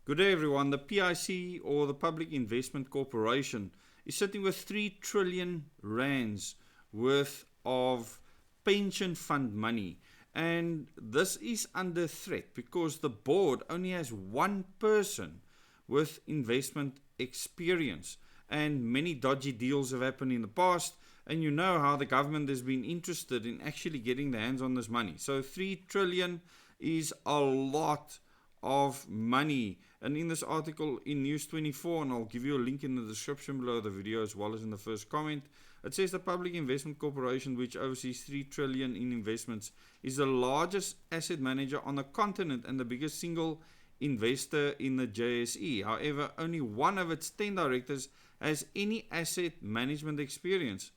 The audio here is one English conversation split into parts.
Good day everyone. The PIC, or the Public Investment Corporation, is sitting with 3 trillion rands worth of pension fund money, and this is under threat because the board only has one person with investment experience, and many dodgy deals have happened in the past, and you know how the government has been interested in actually getting their hands on this money. So 3 trillion is a lot of money. And in this article in News 24, and I'll give you a link in the description below the video as well as in the first comment, it says the Public Investment Corporation, which oversees 3 trillion in investments, is the largest asset manager on the continent and the biggest single investor in the JSE. However, only one of its 10 directors has any asset management experience.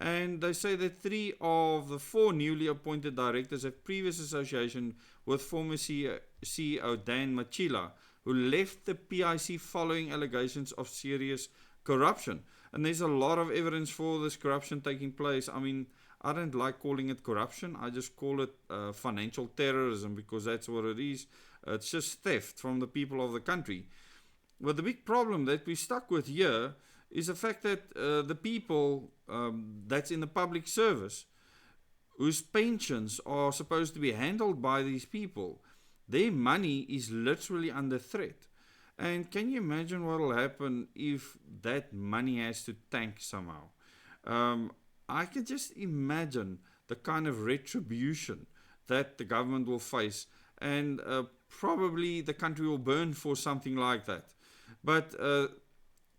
And they say that 3 of the 4 newly appointed directors have previous association with former CEO Dan Machila, who left the PIC following allegations of serious corruption. And there's a lot of evidence for this corruption taking place. I mean, I don't like calling it corruption. I just call it financial terrorism, because that's what it is. It's just theft from the people of the country. But the big problem that we're stuck with here is the fact that the people that's in the public service, whose pensions are supposed to be handled by these people, their money is literally under threat. And can you imagine what will happen if that money has to tank somehow? I can just imagine the kind of retribution that the government will face, and probably the country will burn for something like that. But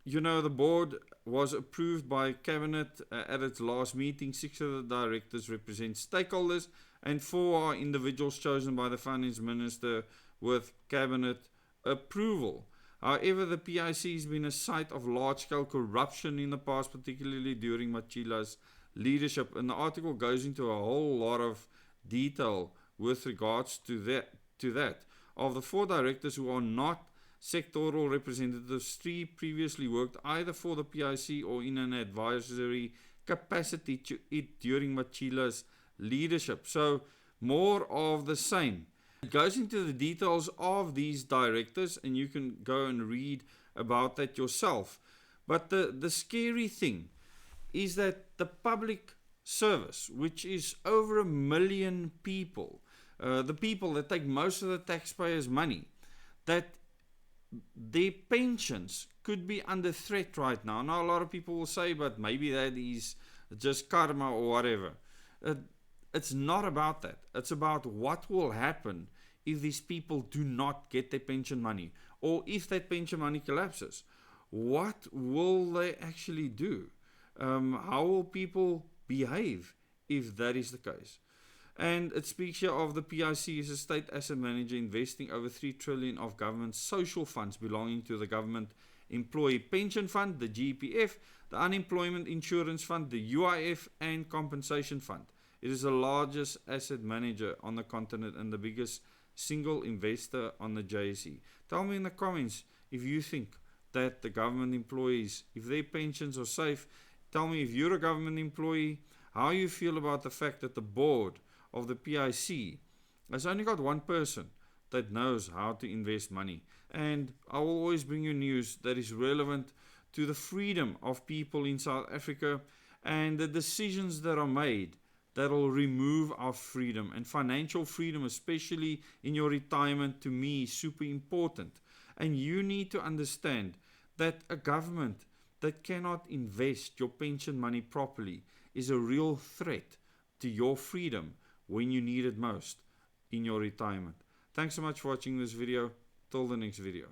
you know, the board was approved by Cabinet at its last meeting. 6 of the directors represent stakeholders, and 4 are individuals chosen by the Finance Minister with Cabinet approval. However, the PIC has been a site of large-scale corruption in the past, particularly during Machila's leadership. And the article goes into a whole lot of detail with regards to that. Of the 4 directors who are not sectoral representatives, 3 previously worked either for the PIC or in an advisory capacity to it during Machila's leadership. So more of the same. It goes into the details of these directors, and you can go and read about that yourself. But the scary thing is that the public service, which is over 1 million people, the people that take most of the taxpayers' money, that their pensions could be under threat right now. Now, a lot of people will say, but maybe that is just karma or whatever. It's not about that. It's about what will happen if these people do not get their pension money, or if that pension money collapses. What will they actually do? How will people behave if that is the case? And it speaks here of the PIC as a state asset manager investing over 3 trillion of government social funds belonging to the Government Employee Pension Fund, the GEPF, the Unemployment Insurance Fund, the UIF, and Compensation Fund. It is the largest asset manager on the continent and the biggest single investor on the JSE. Tell me in the comments if you think that the government employees, if their pensions are safe. Tell me, if you're a government employee, how you feel about the fact that the board of the PIC has only got one person that knows how to invest money. And I will always bring you news that is relevant to the freedom of people in South Africa and the decisions that are made that will remove our freedom. And financial freedom, especially in your retirement, to me is super important. And you need to understand that a government that cannot invest your pension money properly is a real threat to your freedom when you need it most in your retirement. Thanks so much for watching this video. Till the next video.